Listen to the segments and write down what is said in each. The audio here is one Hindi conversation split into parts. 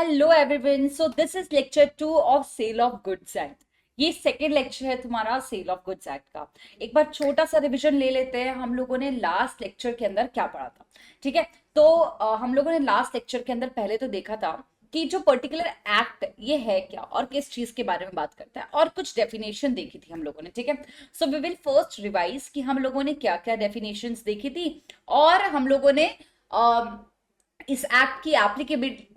Hello everyone, so this is lecture 2 of sale of goods act. ये सेकेंड लेक्चर है तुम्हारा सेल ऑफ गुड्स एक्ट का। एक बार छोटा सा रिवीजन ले लेते हैं। हम लोगों ने लास्ट लेक्चर के अंदर क्या पढ़ा था, ठीक है। तो हम लोगों ने लास्ट लेक्चर के अंदर पहले तो देखा था कि जो पर्टिकुलर एक्ट ये है क्या और किस चीज के बारे में बात करता है, और कुछ डेफिनेशन देखी थी हम लोगों ने, ठीक है। So we will first revise कि हम लोगों ने क्या क्या डेफिनेशंस देखी थी, और हम लोगों ने इस एक्ट की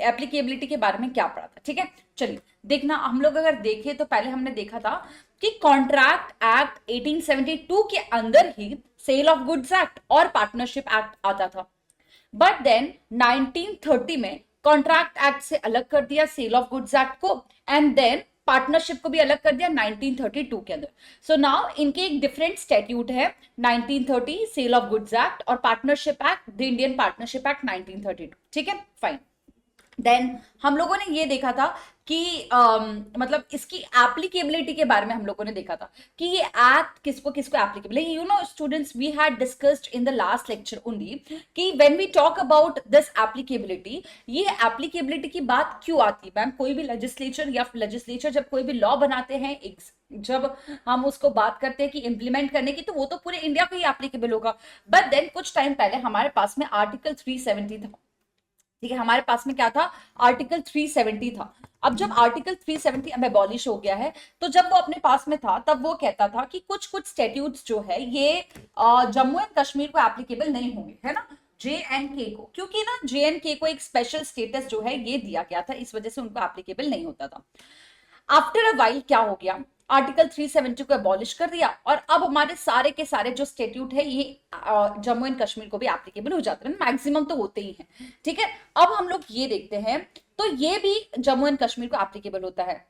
एप्लीकेबिलिटी के बारे में क्या पढ़ा था, ठीक है। चलिए देखना, हम लोग अगर देखें तो पहले हमने देखा था कि कॉन्ट्रैक्ट एक्ट 1872 के अंदर ही सेल ऑफ गुड्स एक्ट और पार्टनरशिप एक्ट आता था। बट देन 1930 में कॉन्ट्रैक्ट एक्ट से अलग कर दिया सेल ऑफ गुड्स एक्ट को, एंड देन पार्टनरशिप को भी अलग कर दिया 1932 के अंदर। सो नाउ इनके एक डिफरेंट स्टैट्यूट है, 1930 सेल ऑफ गुड्स एक्ट और partnership act, the Indian partnership act 1932, ठीक है, फाइन। देन हम लोगों ने ये देखा था कि मतलब इसकी एप्लीकेबिलिटी के बारे में हम लोगों ने देखा था कि ये एक्ट किसको किसको एप्लीकेबल है। You know students, we had discussed in the last lecture only कि when we talk about this applicability, ये एप्लीकेबिलिटी की बात क्यों आती है मैम। कोई भी लेजिस्लेचर जब कोई भी लॉ बनाते हैं, जब हम उसको बात करते हैं कि इंप्लीमेंट करने की, तो वो तो पूरे इंडिया को ही एप्लीकेबल होगा। बट देन कुछ टाइम पहले हमारे पास में आर्टिकल 370 था, ठीक है। हमारे पास में क्या था, आर्टिकल 370 था। अब जब आर्टिकल 370 अब एबॉलिश हो गया है, तो जब वो अपने पास में था तब वो कहता था कि कुछ कुछ स्टैट्यूट्स जो है ये जम्मू एंड कश्मीर को एप्लीकेबल नहीं होंगे, है ना, JNK को, क्योंकि ना JNK को एक स्पेशल स्टेटस जो है ये दिया गया था, इस वजह से उनको एप्लीकेबल नहीं होता था। आफ्टर अ वाइल क्या हो गया, आर्टिकल 370 को एबॉलिश कर दिया, और अब हमारे सारे के सारे जो स्टेट्यूट है ये जम्मू एंड कश्मीर को भी एप्लीकेबल हो जाते हैं, मैक्सिमम तो होते ही हैं, ठीक है। अब हम लोग ये देखते हैं, तो ये भी जम्मू एंड कश्मीर को एप्लीकेबल होता है।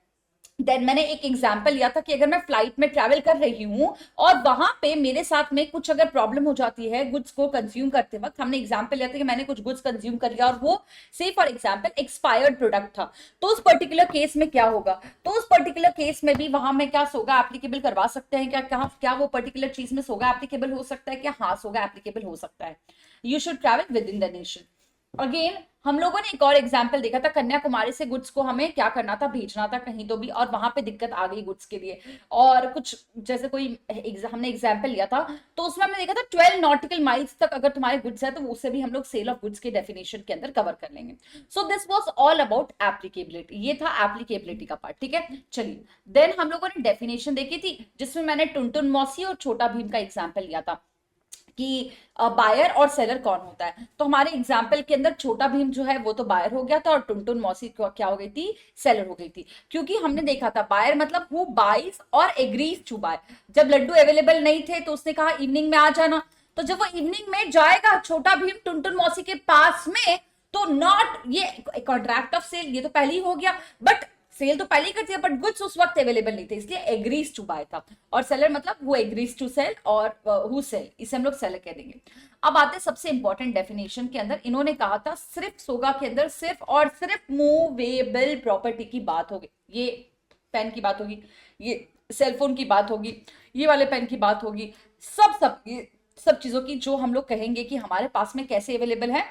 देन मैंने एक एग्जांपल लिया था कि अगर मैं फ्लाइट में ट्रैवल कर रही हूं और वहां पे मेरे साथ में कुछ अगर प्रॉब्लम हो जाती है गुड्स को कंज्यूम करते वक्त, हमने एग्जांपल लिया था कि मैंने कुछ गुड्स कंज्यूम कर लिया और वो से फॉर एग्जांपल एक्सपायर्ड प्रोडक्ट था, तो उस पर्टिकुलर केस में क्या होगा, तो उस पर्टिकुलर केस में भी वहां में क्या सोगा एप्लीकेबल करवा सकते हैं क्या वो पर्टिकुलर चीज में सोगा एप्लीकेबल हो सकता है क्या, हाँ सोगा एप्लीकेबल हो सकता है। You should travel with in the nation. Again हम लोगों ने एक और एग्जाम्पल देखा था, कन्याकुमारी से गुड्स को हमें क्या करना था, भेजना था कहीं तो भी, और वहां पे दिक्कत आ गई गुड्स के लिए, और कुछ जैसे कोई हमने एग्जाम्पल लिया था, तो उसमें हमने देखा था 12 नॉटिकल माइल्स तक अगर तुम्हारे गुड्स है तो उसे भी हम लोग सेल ऑफ गुड्स के डेफिनेशन के अंदर कवर कर लेंगे। So this was all about applicability, ये था एप्लीकेबिलिटी का पार्ट, ठीक है। चलिए देन हम लोगों ने डेफिनेशन देखी थी, जिसमें मैंने टुनटुन मौसी और छोटा भीम का एग्जाम्पल लिया था कि बायर और सेलर कौन होता है। तो हमारे एग्जाम्पल के अंदर छोटा भीम जो है वो तो बायर हो गया था, और टुनटुन मौसी क्या हो गई थी, सेलर हो गई थी। क्योंकि हमने देखा था बायर मतलब हु बाइज और एग्रीज टू बाय। जब लड्डू अवेलेबल नहीं थे तो उसने कहा इवनिंग में आ जाना, तो जब वो इवनिंग में जाएगा छोटा भीम टुनटुन मौसी के पास में, तो नॉट ये कॉन्ट्रैक्ट ऑफ सेल, ये तो पहले ही हो गया, बट सेल तो पहले ही कर दिया, बट गुड्स उस वक्त अवेलेबल नहीं थे, इसलिए एग्रीज टू बाय था। और सेलर मतलब वो एग्रीज टू सेल, और हु सेल, इसे हम लोग सेलर कह देंगे। अब आते हैं सबसे इंपॉर्टेंट डेफिनेशन के अंदर, इन्होंने कहा था सिर्फ सोगा के अंदर सिर्फ और सिर्फ मूवेबल प्रॉपर्टी की बात होगी। ये पेन की बात होगी, ये सेलफोन की बात होगी, ये वाले पेन की बात होगी, सब चीजों की जो हम लोग कहेंगे कि हमारे पास में कैसे अवेलेबल है,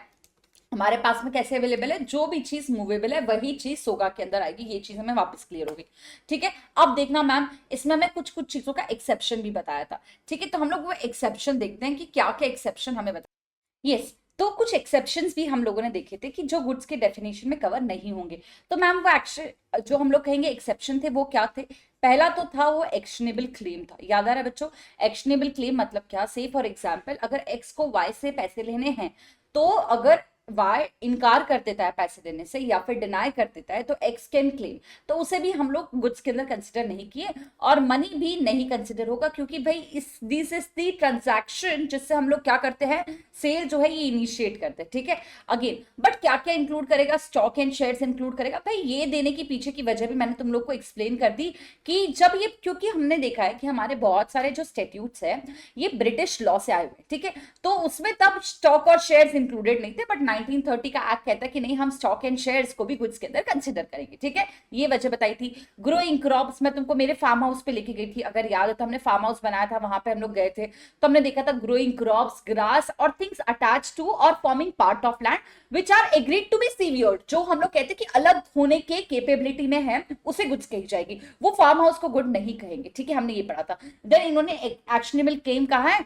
हमारे पास में कैसे अवेलेबल है, जो भी चीज मूवेबल है वही चीज सोगा के अंदर आएगी। ये चीज हमें वापस क्लियर होगी, ठीक है। अब देखना मैम, इसमें मैं कुछ कुछ चीजों का एक्सेप्शन भी बताया था, ठीक है। तो हम लोग वो एक्सेप्शन देखते हैं कि क्या क्या एक्सेप्शन हमें बताया। यस, तो कुछ एक्सेप्शंस भी हम लोगों ने देखे थे कि जो गुड्स के डेफिनेशन में कवर नहीं होंगे। तो मैम वो एक्शन जो हम लोग कहेंगे एक्सेप्शन थे वो क्या थे। पहला तो था वो एक्शनेबल क्लेम था, याद आ रहा है बच्चों। एक्शनेबल क्लेम मतलब क्या, से फॉर एग्जाम्पल अगर एक्स को वाई से पैसे लेने हैं, तो अगर वाई इनकार कर देता है पैसे देने से या फिर डिनाई कर देता है, तो एक्स कैन क्लेम, तो उसे भी हम लोग गुड्स के अंदर कंसिडर नहीं किए, और मनी भी नहीं कंसिडर होगा, क्योंकि भाई दिस इज द ट्रांजैक्शन जिससे हम लोग क्या करते हैं, सेल जो है ये इनिशिएट करते हैं, ठीक है। अगेन बट क्या क्या इंक्लूड करेगा, स्टॉक एंड शेयर्स इंक्लूड करेगा। भाई ये देने की पीछे की वजह भी मैंने तुम लोग को एक्सप्लेन कर दी कि जब ये, क्योंकि हमने देखा है कि हमारे बहुत सारे जो स्टैट्यूट्स है ये ब्रिटिश लॉ से आए हुए, ठीक है। तो उसमें तब स्टॉक और शेयर्स इंक्लूडेड नहीं थे, बट 1930 का एक्ट कहता है कि नहीं, हम स्टॉक एंड शेयर्स को भी गुड्स के अंदर कंसिडर करेंगे, ठीक है, ये वजह बताई थी। ग्रोइंग क्रॉप्स मैं तुमको मेरे फार्म हाउस पे लेके गई थी, अगर याद हो तो हमने फार्म हाउस बनाया था, वहां पे हम लोग गए थे, तो हमने देखा था ग्रोइंग क्रॉप्स, ग्रास और things attach to or forming part of land which are agreed to be severed, जो हम लोग कहते हैं कि अलग होने के केपेबिलिटी में है, उसे गुड्स कही जाएगी, वो फार्म हाउस को गुड नहीं कहेंगे, ठीक है, हमने ये पढ़ा था। देन इन्होंने एक्शनेबल क्लेम कहा है,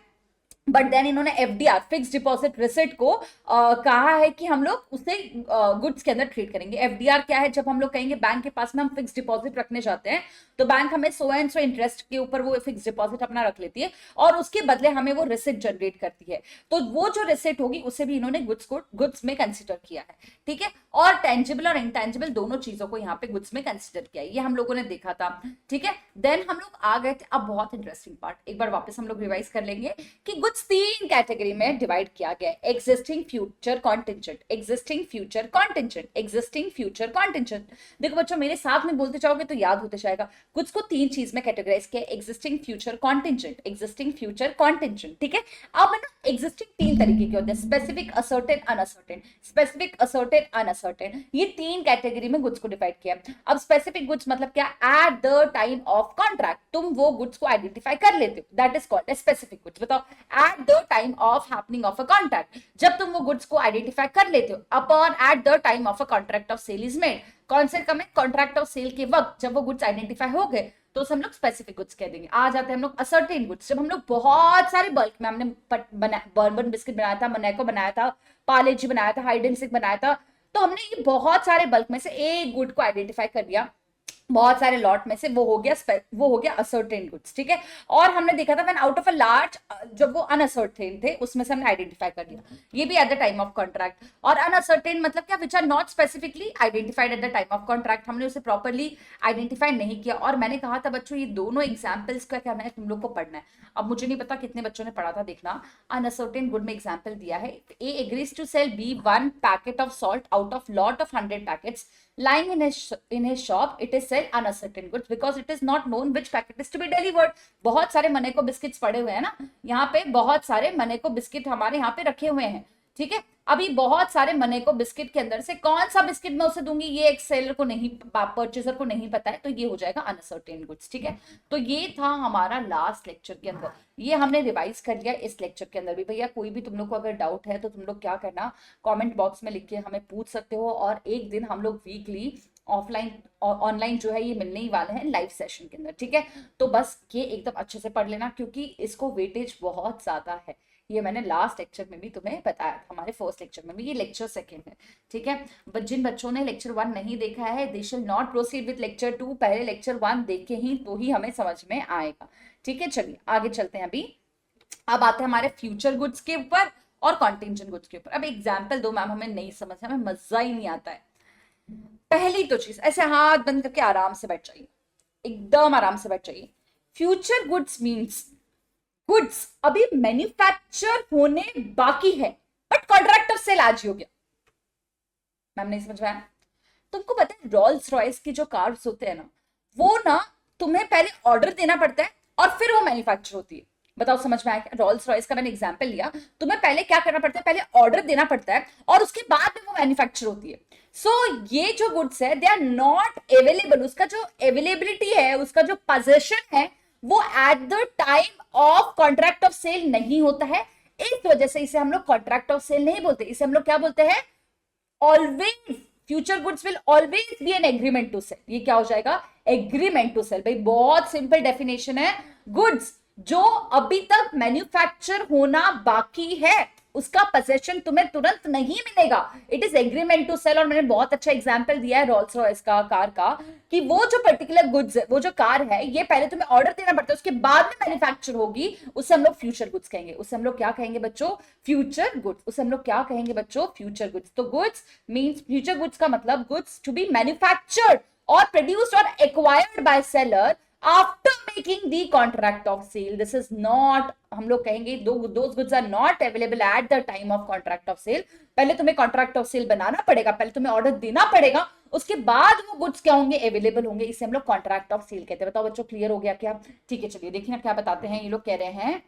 बट देन इन्होंने एफडीआर फिक्स डिपॉजिट रिसिट को कहा है कि हम लोग उसे गुड्स के अंदर ट्रीट करेंगे। एफडीआर क्या है, जब हम लोग कहेंगे बैंक के पास में हम फिक्स डिपॉजिट रखने जाते हैं, तो बैंक हमें सो एंड सो इंटरेस्ट के ऊपर वो फिक्स डिपॉजिट अपना रख लेती है और उसके बदले हमें वो रिसिट जनरेट करती है, तो वो जो रिसिट होगी उसे भी इन्होंने गुड्स में कंसिडर किया है, ठीक है। और टेंजिबल और इंटेंजिबल दोनों चीजों को यहाँ पे गुड्स में कंसिडर किया है, ये हम लोगों ने देखा था, ठीक है। देन हम लोग आ गए थे, अब बहुत इंटरेस्टिंग पार्ट, एक बार वापस हम लोग रिवाइज कर लेंगे कि गुड्स तीन कैटेगरी में डिवाइड किया गया है, existing future contingent, existing future contingent, existing future contingent. देखो बच्चों मेरे साथ में बोलते जाओगे तो याद होते जाएगा, गुड्स को तीन चीज में कैटेगराइज किया, existing future contingent, existing future contingent, ठीक है। अब ना एग्जिस्टिंग तीन तरीके के होते हैं, specific, ascertain, uncertain, specific, ascertain, uncertain, ये तीन कैटेगरी में गुड्स को डिवाइड किया। अब स्पेसिफिक गुड्स मतलब क्या, at the time of contract तुम वो गुड्स को आइडेंटिफाई कर लेते हो, that is called specific goods. बताओ, at the time of happening of a contract, जब तुम वो गुड्स को आइडेंटिफाई कर लेते हो, upon at the time of a contract of sale is made, कौन से कमें, कॉन्ट्रैक्ट ऑफ सेल के वक्त जब वो गुड्स आइडेंटिफाई हो गए तो हम लोग स्पेसिफिक गुड्स कह देंगे। आ जाते हैं हम लोग असर्टेन गुड्स, जब हम लोग बहुत सारे बल्क में, हमने बर्बन बिस्किट बनाया था, मनेको बनाया था, पार्ले जी बनाया था, हाइड एंड सीक बनाया था, तो हमने ये बहुत सारे बल्क में से एक गुड को आइडेंटिफाई कर लिया, बहुत सारे लॉट में से, वो हो गया असर्टेन गुड्स, ठीक है। और हमने देखा था when out of a large, जब वो अनअसर्टेन थे उसमें से हमने आइडेंटिफाई कर लिया, ये भी at the time of contract. और अनअसर्टेन मतलब क्या, which are not specifically identified at the time of contract, हमने उसे प्रॉपरली आइडेंटिफाई नहीं किया। और मैंने कहा था बच्चों ये दोनों एग्जाम्पल्स का क्या है, तुम लोग को पढ़ना है। अब मुझे नहीं पता कितने बच्चों ने पढ़ा था, देखना, अनअसर्टेन गुड में एग्जाम्पल दिया है, A agrees to sell B 1 packet of salt out of lot of 100 packets lying in his shop, it is sell uncertain goods because it is not known which packet is to be delivered। बहुत सारे मनेको बिस्किट्स पड़े हुए हैं ना यहाँ पे, बहुत सारे मनेको बिस्किट हमारे यहाँ पे रखे हुए हैं, ठीक है। अभी बहुत सारे मनेको बिस्किट के अंदर से कौन सा बिस्किट मैं उसे दूंगी, ये एक सेलर को नहीं, परचेजर को नहीं पता है, तो ये हो जाएगा अनसर्टेन गुड्स, ठीक है। तो ये था हमारा लास्ट लेक्चर के अंदर, ये हमने रिवाइज कर लिया इस लेक्चर के अंदर भी। भैया कोई भी तुम लोग को अगर डाउट है तो तुम लोग क्या करना, कमेंट बॉक्स में लिख के हमें पूछ सकते हो, और एक दिन हम लोग वीकली ऑफलाइन ऑनलाइन जो है ये मिलने ही वाले हैं लाइव सेशन के अंदर, ठीक है। तो बस ये एकदम अच्छे से पढ़ लेना, क्योंकि इसको वेटेज बहुत ज्यादा है, ये मैंने लास्ट लेक्चर में भी तुम्हें बताया था, हमारे फर्स्ट लेक्चर में भी, ये लेक्चर सेकंड है, ठीक है। जिन बच्चों ने लेक्चर 1 नहीं देखा है, they shall not proceed with lecture 2, पहले लेक्चर 1 देखे ही तो ही हमें समझ में आएगा, ठीक है। चलिए आगे चलते हैं। अभी अब आते हैं हमारे फ्यूचर गुड्स के ऊपर और कॉन्टिंजेंट गुड्स के ऊपर। अब एग्जाम्पल दो मैम, हमें नहीं समझ, हमें मजा ही नहीं आता है। पहली तो चीज, ऐसे हाथ बंद करके आराम से बैठ जाइए, एकदम आराम से बैठ जाइए। फ्यूचर गुड्स मींस गुड्स अभी मैन्युफैक्चर होने बाकी है, बट कॉन्ट्रैक्ट ऑफ सेल आज ही हो गया। मैम नहीं समझ में आया? तुमको पता है रोल्स रॉयस की जो कार्स होते हैं ना, वो ना तुम्हें पहले ऑर्डर देना पड़ता है और फिर वो मैन्युफैक्चर होती है। बताओ समझ में आया? रोल्स रॉयस का मैंने एग्जांपल लिया, तुम्हें पहले क्या करना पड़ता है, पहले ऑर्डर देना पड़ता है और उसके बाद में वो मैन्युफैक्चर होती है। सो ये जो गुड्स है दे आर नॉट अवेलेबल, उसका जो अवेलेबिलिटी है, उसका जो पोजीशन है, वो at the time of contract of sale नहीं होता है। इस वजह से इसे हम लोग कॉन्ट्रैक्ट ऑफ सेल नहीं बोलते, इसे हम लोग क्या बोलते हैं, always future goods will always be an agreement to sell. ये क्या हो जाएगा, एग्रीमेंट टू सेल। भाई बहुत सिंपल डेफिनेशन है, गुड्स जो अभी तक मैन्युफैक्चर होना बाकी है उसका पोजेशन तुम्हें तुरंत नहीं मिलेगा, it is agreement to sell. और मैंने बहुत अच्छा एग्जांपल दिया है रोल्स रॉयस का कार का, कि वो जो पर्टिकुलर गुड्स है, वो जो कार है, ये पहले तुम्हें ऑर्डर देना पड़ता है, उसके बाद में मैन्युफैक्चर होगी, उसे हम लोग फ्यूचर गुड्स कहेंगे। उसे हम लोग क्या कहेंगे बच्चों, फ्यूचर गुड्स। उसे हम लोग क्या कहेंगे बच्चों, फ्यूचर गुड्स। तो गुड्स मींस, फ्यूचर गुड्स का मतलब गुड्स टू बी मैन्युफैक्चर्ड और प्रोड्यूस्ड और acquired by seller after making the contract of sale. This is not, हम लोग कहेंगे those goods are not available at the time of contract of sale. पहले तुम्हें कॉन्ट्रैक्ट ऑफ सेल बनाना पड़ेगा, पहले तुम्हें ऑर्डर देना पड़ेगा, उसके बाद वो गुड्स क्या होंगे, अवेलेबल होंगे। इसे हम लोग कॉन्ट्रैक्ट ऑफ सेल कहते हैं। बताओ बच्चों क्लियर हो गया क्या? ठीक है, चलिए देखिए ना क्या बताते हैं ये लोग। कह रहे हैं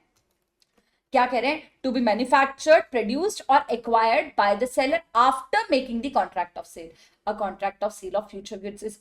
क्या कह रहे हैं, टू बी मैन्युफैक्चर्ड, प्रोड्यूस्ड और acquired by the seller after making the contract of sale. A contract of sale of future goods is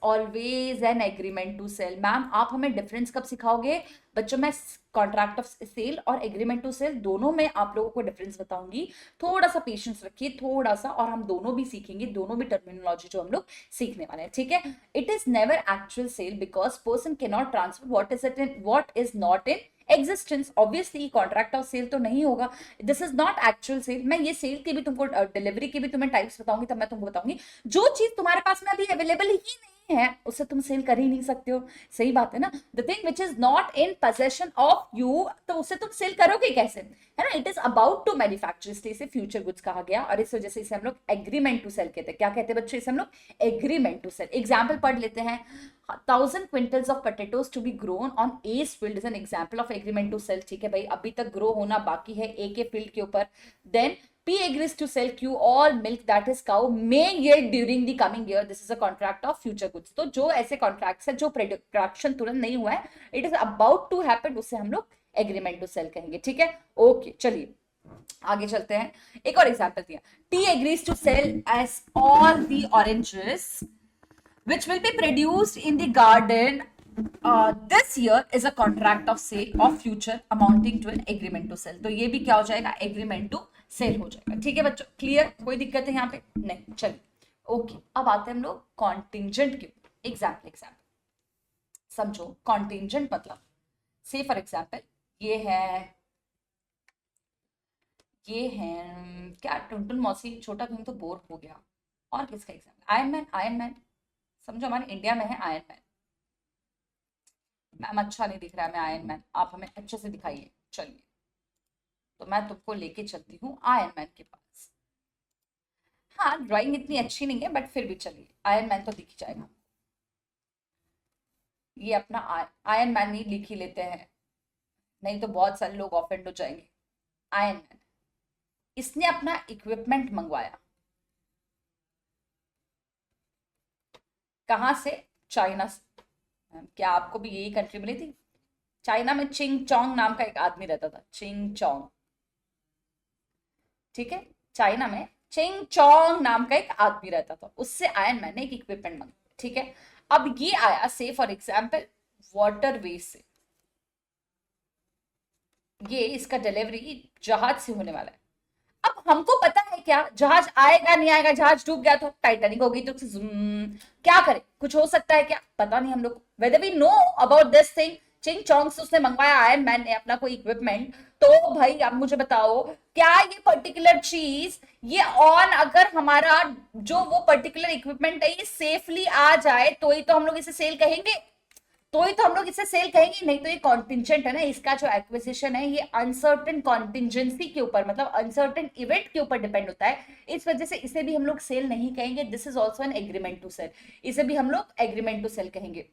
always an agreement to sell. Ma'am आप हमें डिफरेंस कब सिखाओगे बच्चों? मैं कॉन्ट्रैक्ट ऑफ सेल और एग्रीमेंट टू सेल दोनों में आप लोगों को डिफरेंस बताऊंगी. थोड़ा सा पेशेंस रखिए, थोड़ा सा, और हम दोनों भी सीखेंगे, दोनों भी टर्मिनोलॉजी जो हम लोग सीखने वाले हैं, ठीक है. It is never actual sale because person can not transfer what is not in existence. Obviously contract of sale तो नहीं होगा. This is not actual sale. मैं ये सेल की भी तुमको, डिलीवरी की भी तुम्हें टाइप्स बताऊंगी, तब मैं तुमको बताऊंगी. जो चीज तुम्हारे पास में अभी अवेलेबल ही नहीं है उससे तुम सेल कर ही नहीं सकते हो. सही बात है ना. The thing which is not in possession of you, तो उससे तुम सेल करोगे कैसे, है ना. It is about to manufacture, इसलिए इसे फ्यूचर गुड्स कहा गया. और इस वजह से इसे हम लोग एग्रीमेंट टू सेल कहते हैं. क्या कहते हैं बच्चों? इसे हम लोग एग्रीमेंट टू सेल. एग्जाम्पल पढ़ लेते हैं. 1000 quintals of potatoes to be grown on a field is an example of agreement to sell. ठीक है भाई, अभी तक ग्रो होना बाकी है ए के फील्ड के ऊपर. Then P agrees to sell Q all milk that is cow may yield during the coming year. This is a contract of future goods. तो जो ऐसे कॉन्ट्रैक्ट्स है जो प्रोडक्शन तुरंत नहीं हुआ है, it is about to happen, उससे हम लोग एग्रीमेंट टू सेल कहेंगे. ठीक है, ओके चलिए आगे चलते हैं. एक और एग्जांपल दिया. T agrees to sell as all the oranges which will be produced in the garden this year is a contract of sale of future amounting to an agreement to sell. तो ये भी क्या हो जाएगा? एग्रीमेंट टू सेल हो जाएगा. ठीक है बच्चों, क्लियर? कोई दिक्कत है यहाँ पे? नहीं. चलिए ओके, अब आते हैं हम लोग कॉन्टिंजेंट के. एग्जाम्पल समझो. कॉन्टिंजेंट मतलब से फॉर एग्जाम्पल ये है क्या, टुनटुन मौसी, छोटा कहीं तो बोर हो गया. और किसका एग्जाम्पल? Iron man. समझो हमारे इंडिया में है आयरन मैन. मैम अच्छा नहीं दिख रहा है मैं आयरन मैन, आप हमें अच्छे से दिखाइए. चलिए तो मैं तुमको लेके चलती हूँ आयरन मैन के पास. हाँ ड्राइंग इतनी अच्छी नहीं है बट फिर भी चलिए, आयरन मैन तो दिख ही जाएगा. ये अपना आयरन मैन ही लिख ही लेते हैं, नहीं तो बहुत सारे लोग ऑफेंड हो जाएंगे. आयरन मैन, इसने अपना इक्विपमेंट मंगवाया. कहाँ से? चाइना से. क्या आपको भी यही कंट्री मिली थी? चाइना में चिंग चोंग नाम का एक आदमी रहता था. चिंग चोंग. ठीक है, चाइना में चिंग चोंग नाम का एक आदमी रहता था. उससे आयरन मैन ने एक इक्विपमेंट मंगाया. ठीक है, अब ये आया से फॉर एग्जाम्पल वाटरवे से. ये इसका डिलीवरी जहाज से होने वाला है. अब हमको पता है क्या जहाज आएगा नहीं आएगा, जहाज डूब गया तो टाइटैनिक हो गई तो क्या करें? कुछ हो सकता है क्या? पता नहीं हम लोग. Whether we know about this thing, चिंग चोंग से उसने मंगवाया आयरन मैन ने अपना कोई इक्विपमेंट. तो भाई आप मुझे बताओ, क्या ये पर्टिकुलर चीज ये ऑन, अगर हमारा जो वो पर्टिकुलर इक्विपमेंट है ये सेफली आ जाए तो ही तो हम लोग इसे सेल कहेंगे. नहीं तो ये कॉन्टिंजेंट है ना. इसका जो एक्विजिशन है ये अनसर्टेन कॉन्टिंजेंसी के ऊपर, मतलब अनसर्टेन इवेंट के ऊपर डिपेंड होता है. इस वजह से इसे भी हम लोग सेल नहीं कहेंगे. This is also an agreement to sell. इसे भी हम लोग एग्रीमेंट टू सेल कहेंगे.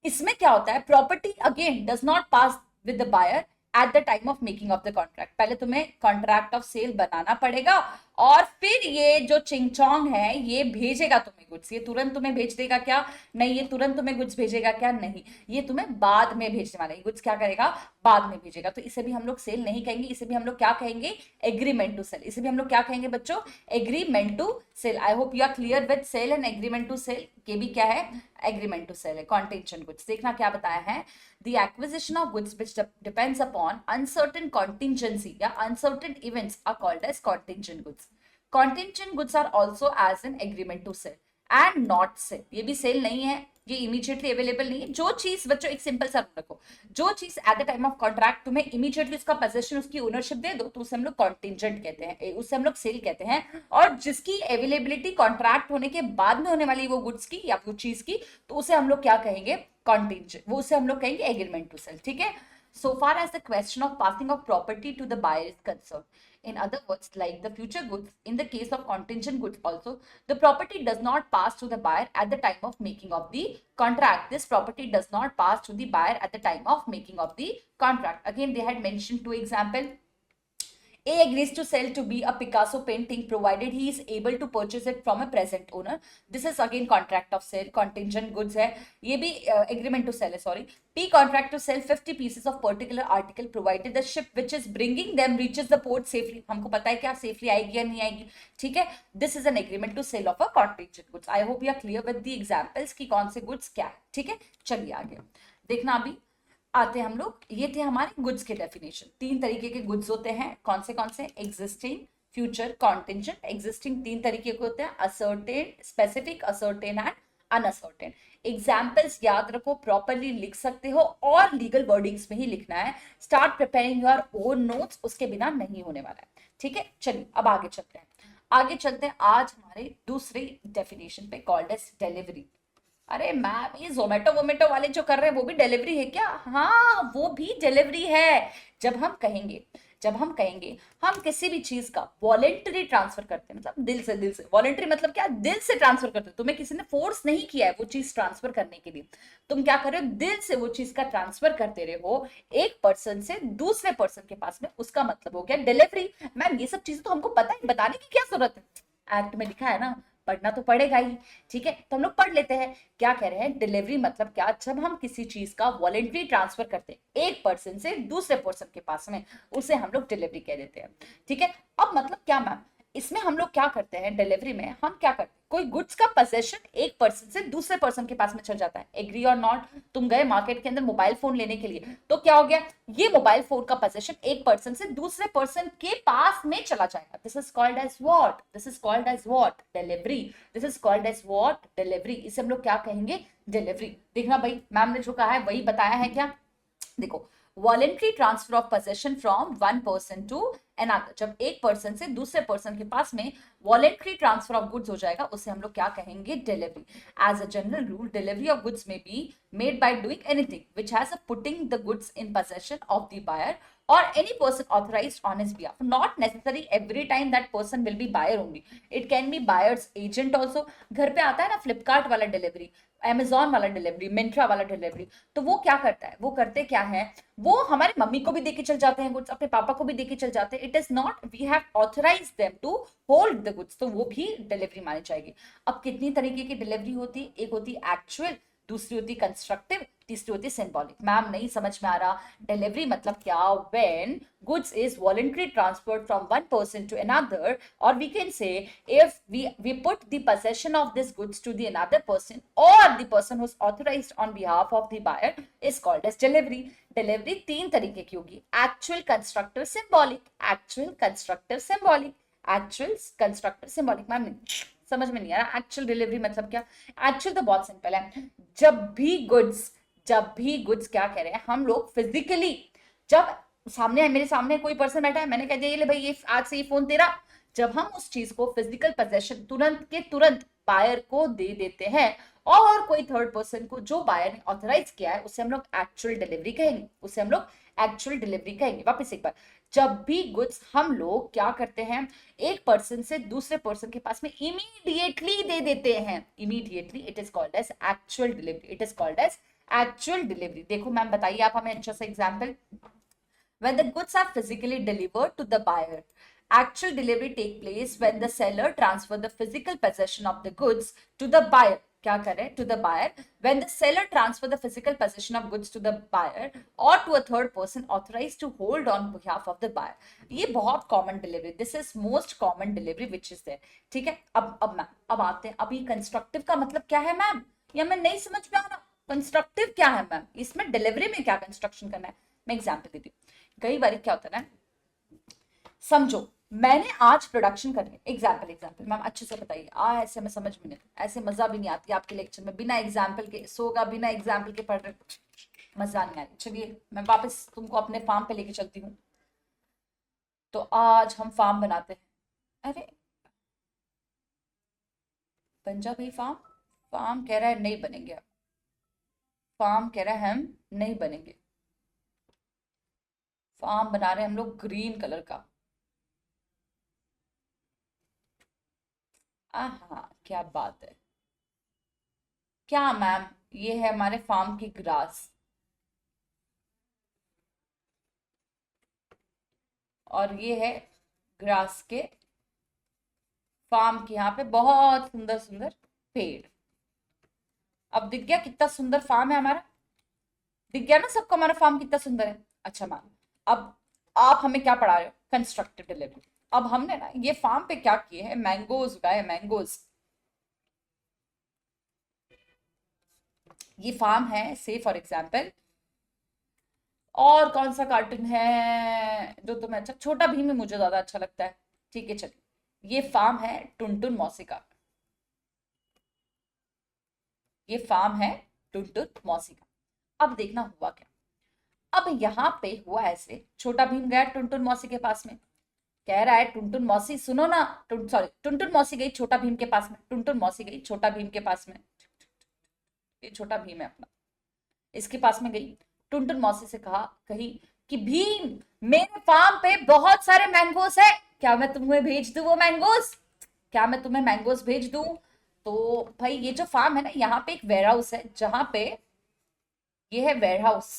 इसमें क्या होता है? Property again does not pass with the buyer at the time of making of the contract. पहले तुम्हें कॉन्ट्रैक्ट ऑफ सेल बनाना पड़ेगा और फिर ये जो चिंगचोंग है ये भेजेगा तुम्हें गुड्स. ये तुरंत तुम्हें भेज देगा क्या? नहीं. ये तुरंत तुम्हें गुड्स भेजेगा क्या? नहीं. ये तुम्हें बाद में भेजने वाला है. गुड्स क्या करेगा? बाद में भेजेगा. तो इसे भी हम लोग सेल नहीं कहेंगे. इसे भी हम लोग क्या कहेंगे? Agreement to sell. इसे भी हम लोग क्या कहेंगे बच्चों? Agreement to sell. I hope you are clear with sale and agreement to sell. ये भी क्या है? एग्रीमेंट टू सेल है. कॉन्टिंजेंट गुड्स देखना क्या बताया है. The acquisition of goods which depends upon uncertain contingency या uncertain events are called as contingent goods. Contingent goods are also as an agreement to sell and not sell. ये भी सेल नहीं है, ये इमीडिएटली अवेलेबल नहीं है. जो चीज बच्चों एक सिंपल सा रखो, जो चीज eight the time of contract तुम्हें इमीडिएटली उसका पोजेशन, उसकी ओनरशिप दे दो तो उसे हम लोग कॉन्टिंजेंट कहते हैं, उससे हम लोग सेल कहते हैं. और जिसकी अवेलेबिलिटी कॉन्ट्रैक्ट होने के बाद में होने वाली वो गुड्स की या वो चीज की, तो उसे हम लोग क्या कहेंगे? कॉन्टिंजेंट. वो उसे हम लोग कहेंगे एग्रीमेंट टू सेल. ठीक है. So far as the question of passing of property to the buyer is concerned, in other words, like the future goods, in the case of contingent goods also, the property does not pass to the buyer at the time of making of the contract. This property does not pass to the buyer at the time of making of the contract. Again, they had mentioned two example. A agrees to sell to B a Picasso painting provided he is able to purchase it from a present owner. This is again contract of sale, contingent goods है, ये भी agreement to sell है, sorry. P contract to sell 50 pieces of particular article provided the ship which is bringing them reaches the port safely. हमको पता है क्या safely आएगी या नहीं आएगी, ठीक है. This is an agreement to sell of a contingent goods. I hope you are clear with the examples कि कौन से goods क्या है, ठीक है. चलिए आगे देखना. अभी आते हम लोग, ये थे हमारे गुड्स के डेफिनेशन. 3 तरीके के गुड्स होते हैं. कौन से? Existing, future, contingent. एग्जिस्टिंग 3 तरीके के होते हैं, ascertain, specific, ascertain and uncertain. Examples याद रखो, प्रॉपरली लिख सकते हो और लीगल वर्डिंग्स में ही लिखना है. Start preparing your own notes, उसके बिना नहीं होने वाला है, ठीक है. चलिए अब आगे चलते हैं. आज हमारे दूसरी डेफिनेशन पे, कॉल्ड एज डिलीवरी. अरे मैम ये जोमेटो वोमेटो वाले जो कर रहे हैं वो भी डिलीवरी है क्या? हाँ वो भी डिलीवरी है. जब हम कहेंगे हम किसी भी चीज का वॉलेंटरी ट्रांसफर करते हैं, मतलब दिल से. वॉलेंटरी मतलब क्या? दिल से ट्रांसफर करते हो. तुम्हें किसी ने फोर्स नहीं किया है वो चीज ट्रांसफर करने के लिए. तुम क्या कर रहे हो? दिल से वो चीज का ट्रांसफर करते रहे हो एक पर्सन से दूसरे पर्सन के पास में, उसका मतलब हो गया डिलीवरी. मैम ये सब चीजें तो हमको पता है, बताने की क्या जरूरत है? एक्ट में लिखा है ना, पढ़ना तो पड़ेगा ही, ठीक है. तो हम लोग पढ़ लेते हैं. क्या कह रहे हैं? डिलीवरी मतलब क्या? जब हम किसी चीज का वॉलेंटरी ट्रांसफर करते हैं एक पर्सन से दूसरे पर्सन के पास में, उसे हम लोग डिलीवरी कह देते हैं, ठीक है. अब मतलब क्या मैम, इसमें हम लोग क्या करते हैं? डिलीवरी में हम क्या करते हैं? कोई गुड्स का पोजेशन एक पर्सन से दूसरे पर्सन के पास में चल जाता है. एग्री और नॉट? तुम गए मार्केट के अंदर मोबाइल फोन लेने के लिए, तो क्या हो गया? ये मोबाइल फोन का पोजेशन एक पर्सन से दूसरे पर्सन के पास में चला जाएगा. This is called as what? This is called as what? Delivery. This is called as what? Delivery. इसे हम लोग क्या कहेंगे? डिलीवरी. देखना भाई, मैम ने जो कहा है वही बताया है क्या? देखो, voluntary transfer of possession from one person to another. जब एक पर्सन से दूसरे पर्सन के पास में वॉलेंटरी ट्रांसफर ऑफ गुड्स हो जाएगा, उसे हम लोग क्या कहेंगे? Delivery. As a general rule, delivery of goods may be made by doing anything which has a putting the goods in possession of the buyer or any person authorized on his behalf. Not necessary every time that person will be buyer only. It can be buyer's agent also. घर पे आता है ना फ्लिपकार्ट वाला डिलीवरी, Amazon वाला डिलीवरी, मिंत्रा वाला डिलीवरी, तो वो क्या करता है? वो करते क्या है? वो हमारे मम्मी को भी देके चल जाते हैं गुड्स, अपने पापा को भी देके चल जाते हैं. It is not we have authorize them to hold the goods, तो वो भी डिलीवरी मानी जाएगी. अब कितनी तरीके की डिलीवरी होती है? एक होती है एक्चुअल, दूसरी होती कंस्ट्रक्टिव, तीसरी होती सिंबॉलिक. मैम नहीं समझ में आ रहा, डिलीवरी मतलब क्या? When goods is voluntarily transferred from one person to another, or we can say if we put the possession of this goods to the another person, or the person who's authorized on behalf of the buyer is called as delivery. Delivery 3 तरीके की होगी, actual, constructive, symbolic. Actual, constructive, symbolic. Actual, constructive, symbolic. Ma'am समझ में नहीं आ रहा एक्चुअल डिलीवरी मतलब क्या? एक्चुअल तो बहुत सिंपल है. जब भी गुड्स क्या कह रहे हैं हम लोग फिजिकली, जब मेरे सामने कोई पर्सन बैठा है, मैंने कह दिया ये ले भाई ये आज से ये फोन तेरा, जब हम उस चीज को फिजिकल पोजेशन तुरंत के तुरंत बायर को दे देते हैं, और कोई थर्ड पर्सन को जो बायर ने ऑथराइज किया है, उसे हम लोग एक्चुअल डिलीवरी कहेंगे. वापस एक बार, जब भी गुड्स हम लोग क्या करते हैं एक पर्सन से दूसरे पर्सन के पास में इमीडिएटली दे देते हैं, immediately, it is called as actual delivery. देखो मैम बताइए आप हमें अच्छा सा example. When the goods are physically delivered to the buyer, actual delivery take place when the seller transfer the physical possession of the goods to the buyer. क्या करे? To the buyer. When the seller transfer the physical possession of goods to the buyer or to a third person authorized to hold on behalf of the buyer. ये बहुत common delivery, this is most common delivery which is there. ठीक है. अब आते हैं, अभी कंस्ट्रक्टिव का मतलब क्या है मैम? या मैं नहीं समझ में आ रहा, कंस्ट्रक्टिव क्या है मैम? इसमें डिलीवरी में क्या कंस्ट्रक्शन करना है? मैं एग्जाम्पल देती हूँ. कई बार क्या होता है ना, समझो मैंने आज प्रोडक्शन करनी, एग्जाम्पल मैम अच्छे से बताइए. ऐसे में समझ में नहीं, ऐसे मजा भी नहीं आती आपके लेक्चर में, बिना एग्जाम्पल के सोगा, बिना एग्जाम्पल के पढ़ रहे, मजा नहीं आ रही. चलिए मैं वापस तुमको अपने फार्म पे लेके चलती हूँ. तो आज हम फार्म बनाते हैं. अरे बन जा भाई फार्म. फार्म कह रहा है नहीं बनेंगे, अब फार्म कह रहा है हम नहीं बनेंगे. फार्म बना रहे हैं हम लोग ग्रीन कलर का. आहा क्या बात है. क्या मैम? ये है हमारे फार्म की ग्रास, और ये है ग्रास के फार्म के यहाँ पे बहुत सुंदर सुंदर पेड़। अब दिख गया कितना सुंदर फार्म है हमारा, दिख गया ना सबको हमारा फार्म कितना सुंदर है। अच्छा मैम, अब आप हमें क्या पढ़ा रहे हो, कंस्ट्रक्टिव डिलीवरी। अब हमने ना ये फार्म पे क्या किए हैं, मैंगोज उगाए, मैंगोज। ये फार्म है से फॉर एग्जाम्पल, और कौन सा कार्टून है जो तुम्हें अच्छा, छोटा भीम में मुझे ज्यादा अच्छा लगता है। ठीक है चलिए, ये फार्म है टुनटुन मौसी का, ये फार्म है टुनटुन मौसी का। अब देखना हुआ क्या, अब यहाँ पे हुआ ऐसे, छोटा भीम गया टुनटुन मौसी के पास में, कह रहा है टुनटुन मौसी सुनो ना, सॉरी टुनटुन मौसी गई छोटा भीम के पास में, टुनटुन मौसी गई छोटा भीम के पास में, ये छोटा भीम है अपना, इसके पास में गई, टुनटुन मौसी से कही कि भीम मेरे फार्म पे बहुत सारे मैंगोस है, क्या मैं तुम्हें भेज दूं वो मैंगोस, क्या मैं तुम्हें मैंगोस भेज दूं। तो भाई ये जो फार्म है ना, यहाँ पे एक वेयर हाउस है, जहां पे ये है वेयर हाउस।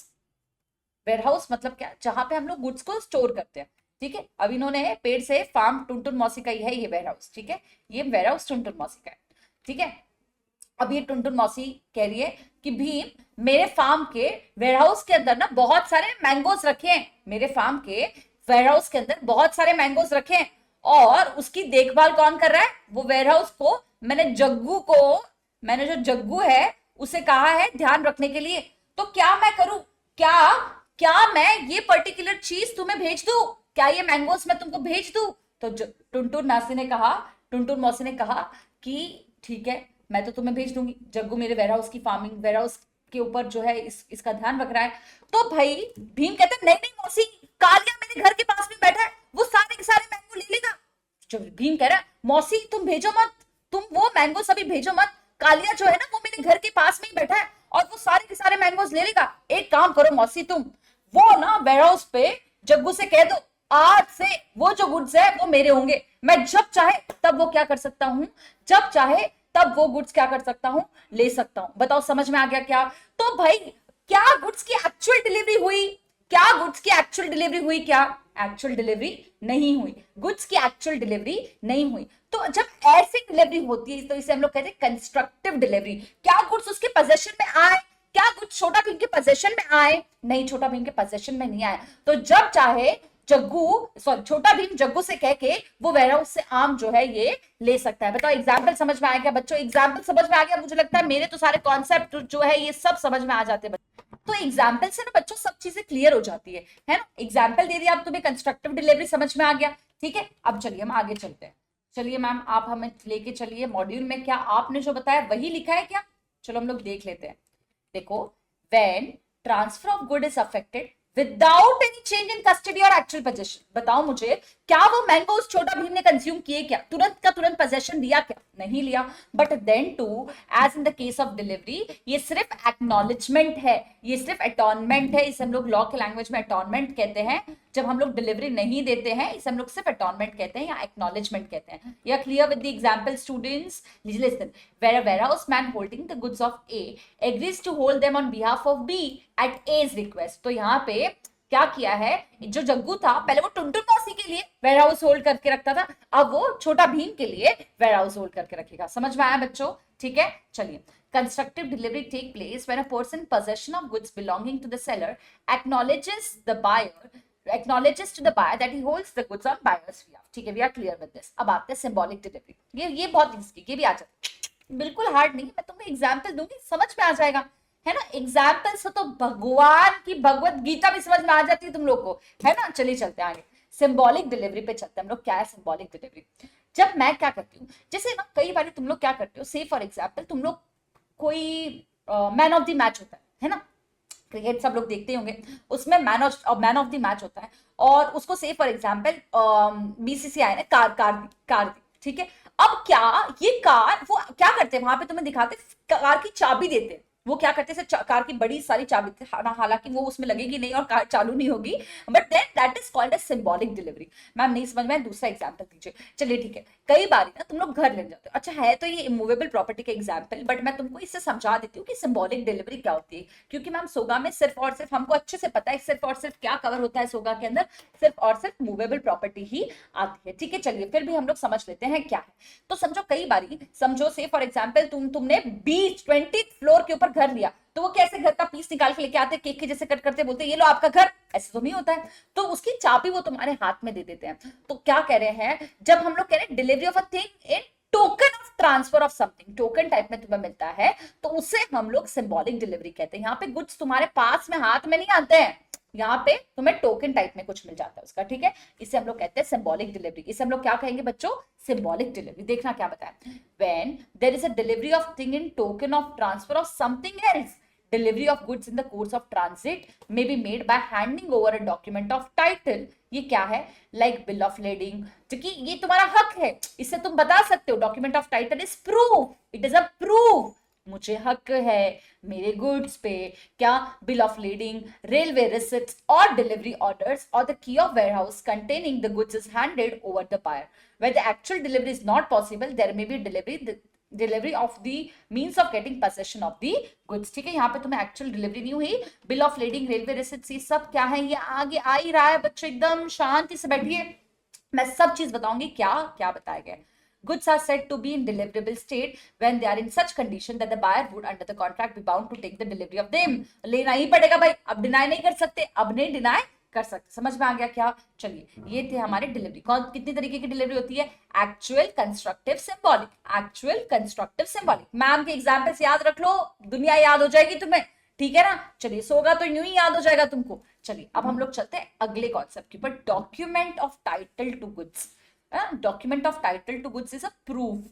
वेयर हाउस मतलब क्या, जहां पे हम लोग गुड्स को स्टोर करते हैं। ठीक है, अब इन्होंने पेड़ से फार्म टुनटुन मौसी का ही है ये वेयर हाउस। ठीक है, ये वेयर हाउस टुनटुन मौसी का है। ठीक है, अब ये टुनटुन मौसी कह रही है कि भीम मेरे फार्म के वेयरहाउस के अंदर ना बहुत सारे मैंगोज रखे हैं, मेरे फार्म के वेयरहाउस के अंदर बहुत सारे मैंगोज रखे हैं, और उसकी देखभाल कौन कर रहा है, वो वेयरहाउस को मैंने जो जग्गू है उसे कहा है ध्यान रखने के लिए। तो क्या मैं करूं, क्या क्या मैं ये पर्टिकुलर चीज तुम्हें भेज दूं, क्या ये मैंगोज मैं तुमको भेज दूं। तो टुनटुन मौसी ने कहा कि ठीक है मैं तो तुम्हें भेज दूंगी, जग्गू मेरे वेयरहाउस की फार्मिंग वेयरहाउस के ऊपर जो है इसका ध्यान रख रहा है। तो भाई भीम कहता है नहीं नहीं मौसी, कालिया मेरे घर के पास में बैठा है, वो सारे के सारे मैंगो ले लेगा। जब भीम कह रहा है मौसी तुम भेजो मत, तुम वो मैंगो सभी भेजो मत, कालिया जो है ना वो मेरे घर के पास में ही बैठा है और वो सारे के सारे मैंगोज ले लेगा। एक काम करो मौसी, तुम वो ना वेयरहाउस पे जग्गू से कह दो आज से वो जो गुड्स है वो मेरे होंगे, मैं जब चाहे तब वो क्या कर सकता हूं, जब चाहे तब वो गुड्स क्या कर सकता हूं, ले सकता हूं। बताओ समझ में आ गया क्या। तो भाई क्या गुड्स की एक्चुअल डिलीवरी हुई, क्या गुड्स की एक्चुअल डिलीवरी हुई, क्या एक्चुअल डिलीवरी नहीं हुई, गुड्स की एक्चुअल डिलीवरी नहीं हुई। तो जब ऐसी डिलीवरी होती है तो इसे हम लोग कहते हैं कंस्ट्रक्टिव डिलीवरी। क्या गुड्स उसके पोजेशन में आए, क्या गुड्स छोटा भीम के पोजेशन में आए, नहीं छोटा भीम के पोजेशन में नहीं आए। तो जब चाहे छोटा भीम जग्गू से कह के वो वेयरहाउस से आम जो है ये ले सकता है। बताओ एग्जाम्पल समझ में आ गया बच्चों, एग्जाम्पल समझ में आ गया। मुझे लगता है मेरे तो सारे कॉन्सेप्ट जो है ये सब समझ में आ जाते हैं। तो एग्जाम्पल से ना बच्चों सब चीजें क्लियर हो जाती है ना। एग्जाम्पल दे दिया, अब तुम्हें कंस्ट्रक्टिव डिलीवरी समझ में आ गया। ठीक है, अब चलिए हम आगे चलते हैं। चलिए मैम आप हमें लेके चलिए मॉड्यूल में, क्या आपने जो बताया वही लिखा है क्या, चलो हम लोग देख लेते हैं। देखो, when transfer of good is affected without any change in custody और एक्चुअल पोजेशन। बताओ मुझे, क्या वो मैंगोज छोटा भीम ने कंज्यूम किए क्या, तुरंत का तुरंत पोजेशन लिया क्या, नहीं लिया। But then to as in the case of delivery ये सिर्फ एक्नॉलेजमेंट है, ये सिर्फ अटॉर्नमेंट है, इसे हम लोग लॉ के लैंग्वेज में अटॉर्नमेंट कहते हैं। जब हम लोग डिलीवरी नहीं देते हैं इसे हम लोग सिर्फ अटॉर्नमेंट कहते हैं या एक्नॉलेजमेंट कहते हैं। या clear with the example students, listen, where a warehouse man holding the goods of A agrees to hold them on behalf of B at A's request। तो यहाँ पे क्या किया है, जो जग्गू था पहले वो टुनटुन मौसी के लिए वेयर हाउस होल्ड करके रखता था, अब वो छोटा भीम के लिए वेयर हाउस होल्ड करके रखेगा। समझ में आया बच्चों, ठीक है। चलिए, constructive delivery take place when a person possession of goods belonging to the seller acknowledges to the buyer that he holds the goods on buyer's behalf। ठीक है, we are clear with this। अब आते हैं सिंबॉलिक डिलीवरी। ये बहुत इसकी ये भी आ जाता है, बिल्कुल हार्ड नहीं, मैं तुम्हें एग्जाम्पल दूंगी समझ में आ जाएगा, है ना। एग्जाम्पल से तो भगवान की भगवत गीता भी समझ में आ जाती है तुम लोग को, है ना। चलिए चलते हैं आगे, सिंबॉलिक डिलीवरी पे चलते हैं हम लोग। क्या है सिंबॉलिक डिलीवरी, जब मैं क्या करती हूँ, जैसे ना कई बार तुम लोग क्या करते हो, से फॉर एग्जाम्पल तुम लोग कोई मैन ऑफ द मैच होता है ना, क्रिकेट सब लोग देखते होंगे, उसमें मैन ऑफ द मैच होता है, और उसको से फॉर एग्जाम्पल बीसीसीआई ने कार दी, ठीक है। अब क्या ये कार वो क्या करते हैं, वहां पे तुम्हें दिखाते कार की चाबी देते हैं, वो क्या करते हैं, कार की बड़ी सारी चाबी थी, हालांकि वो उसमें लगेगी नहीं और कार चालू नहीं होगी, but then that is called a symbolic delivery. Ma'am नहीं समझ में, दूसरा एग्जाम्पल दीजिए। चलिए ठीक है, कई बार ना तुम लोग घर ले जाते हो, अच्छा है तो ये इमूवेबल प्रॉपर्टी का एग्जाम्पल, बट मैं तुमको इससे समझा देती हूँ कि सिंबॉलिक डिलीवरी क्या होती है, क्योंकि मैम सोगा में सिर्फ और सिर्फ हमको अच्छे से पता है सिर्फ और सिर्फ क्या कवर होता है सोगा के अंदर, सिर्फ और सिर्फ मूवेबल प्रॉपर्टी ही आती है। ठीक है, चलिए फिर भी हम लोग समझ लेते हैं क्या है। तो समझो कई बारी, समझो से फॉर एग्जाम्पल तुमने 20 फ्लोर के ऊपर घर लिया, तो वो कैसे घर का पीस निकाल के लेके आते, केक के जैसे कट करते, बोलते ये लो आपका घर, ऐसे तो नहीं होता है, तो उसकी चाबी वो तुम्हारे हाथ में दे देते हैं। तो क्या कह रहे हैं, जब हम लोग कह रहे हैं delivery of a thing in token of transfer of something, token type में तुम्हें मिलता है, तो उसे हम लोग सिंबॉलिक डिलीवरी कहते हैं। यहाँ पे गुड्स तुम्हारे पास में हाथ में नहीं आते हैं, यहाँ पे तुम्हें टोकन टाइप में कुछ मिल जाता है उसका। ठीक है, इसे हम लोग कहते हैं सिंबॉलिक डिलीवरी। इसे हम लोग क्या कहेंगे बच्चों, सिंबॉलिक डिलीवरी। देखना क्या बताया, when there is a delivery of thing in token of transfer of something else, delivery of goods in the course of transit may be made by handing over a document of title। ये क्या है, like bill of lading, क्योंकि ये तुम्हारा हक है, इससे तुम बता सकते हो, document of title is proof, it is a proof, मुझे हक है मेरे गुड्स पे, क्या, bill of lading, railway receipts और डिलीवरी ऑर्डर्स और the key of warehouse containing the goods is handed over the buyer. Where the actual delivery is not possible, there may be delivery of the means of getting possession of the goods। ठीक है, यहाँ पे तुम्हें एक्चुअल डिलीवरी नहीं हुई, bill of lading, railway receipts, ये सब क्या है, ये आगे आ ही रहा है बच्चों, एकदम शांति से बैठिए, मैं सब चीज बताऊंगी क्या क्या बताया गया। Goods are said to be in deliverable state when they are in such condition that the buyer would under the contract be bound to take the delivery of them। लेना ही पड़ेगा भाई, अब डिनाई नहीं कर सकते, अब नहीं डिनाई कर सकते। समझ में आ गया क्या? चलिए, ये थे हमारे डिलीवरी। कौन कितनी तरीके की डिलीवरी होती है, actual, constructive, symbolic. Actual, constructive, symbolic. Ma'am के एग्जाम्पल्स याद रख लो, दुनिया याद हो जाएगी तुम्हें, ठीक है ना। चलिए, सोगा तो यूं ही याद हो जाएगा तुमको। चलिए, अब हम लोग चलते हैं अगले कॉन्सेप्ट के ऊपर, document of title to goods. Document of title to goods is a proof,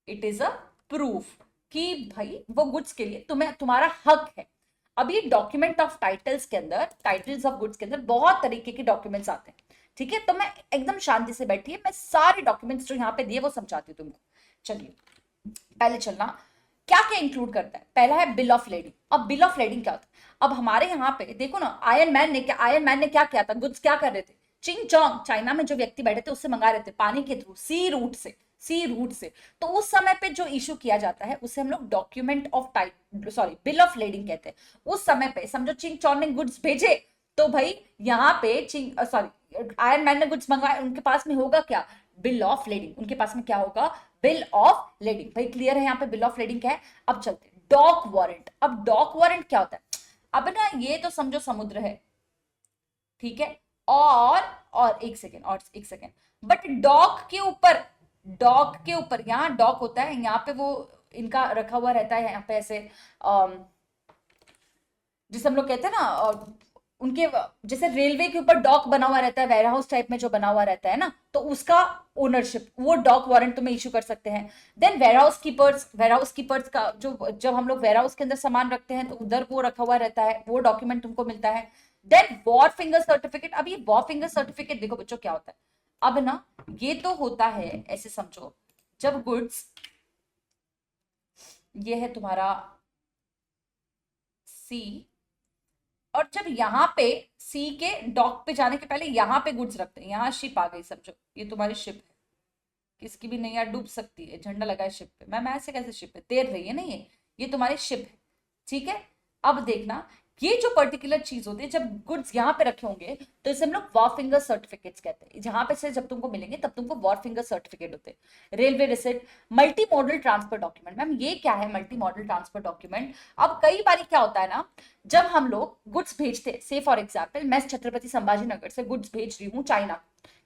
it is a proof कि भाई वो गुड्स के लिए तुम्हें तुम्हारा हक है। अब ये डॉक्यूमेंट ऑफ टाइटल्स के अंदर, टाइटल्स ऑफ गुड्स के अंदर बहुत तरीके के डॉक्यूमेंट्स आते हैं। ठीक है, तो मैं एकदम शांति से बैठिए, मैं सारे डॉक्यूमेंट्स जो यहाँ पे दिए वो समझाती हूँ तुमको। चलिए, पहले चलना क्या क्या इंक्लूड करता है। पहला है बिल ऑफ लेडिंग। अब बिल ऑफ लेडिंग क्या होता है, अब हमारे यहाँ पे देखो ना, आयरन मैन ने क्या किया था, गुड्स क्या कर रहे थे, चिंग चोंग, चाइना में जो व्यक्ति बैठे थे उससे मंगा रहे थे, पानी के थ्रू, सी रूट से। तो उस समय पे जो इशू किया जाता है उसे हम लोग document of bill of lading कहते हैं। उस समय पे समझो चिंग चोंग ने गुड्स भेजे, तो भाई यहाँ पे आयरन मैन ने गुड्स मंगवाए, उनके पास में होगा क्या, बिल ऑफ लेडिंग। उनके पास में क्या होगा, बिल ऑफ लेडिंग। भाई क्लियर है यहाँ पे बिल ऑफ लेडिंग क्या है। अब चलते डॉक वारंट। अब डॉक वारंट क्या होता है, अब ना ये तो समझो समुद्र है, ठीक है, और एक सेकेंड, बट डॉक के ऊपर यहाँ डॉक होता है, यहाँ पे वो इनका रखा हुआ रहता है, यहाँ पे ऐसे जिसे हम लोग कहते हैं ना, उनके जैसे रेलवे के ऊपर डॉक बना हुआ रहता है, वेयर हाउस टाइप में जो बना हुआ रहता है ना, तो उसका ओनरशिप, वो डॉक वारंट तुम्हें इशू कर सकते हैं। देन वेयर हाउस कीपर्स का जो, जब हम लोग वेयर हाउस के अंदर सामान रखते हैं तो उधर वो रखा हुआ रहता है, वो डॉक्यूमेंट तुमको मिलता है। Then wharfinger certificate. अब ये वॉर फिंगर सर्टिफिकेट देखो बच्चों क्या होता है, अब ना ये तो होता है ऐसे समझो, जब गुड्स, ये है तुम्हारा सी, और जब यहाँ पे सी के डॉक पे जाने के पहले यहाँ पे गुड्स रखते हैं, यहाँ शिप आ गई समझो, ये तुम्हारी शिप है, किसकी भी नैया डूब सकती है, झंडा लगा है शिप पे। मैम ऐसे कैसे शिप है, तैर रही है ना, ये तुम्हारी शिप है, ठीक है। अब देखना, ये जो पर्टिकुलर चीज होती है, जब गुड्स यहाँ पे रखे होंगे तो इसे हम लोग वॉर फिंगर सर्टिफिकेट्स कहते हैं। जहां पे से जब तुमको मिलेंगे तब तुमको वॉर फिंगर सर्टिफिकेट होते हैं। Railway receipt, multi modal transfer document. Ma'am ये क्या है मल्टी मॉडल ट्रांसफर डॉक्यूमेंट? अब कई बार क्या होता है ना, जब हम लोग गुड्स भेजते, से फॉर एग्जाम्पल मैं छत्रपति संभाजी नगर से गुड्स भेज रही हूँ चाइना,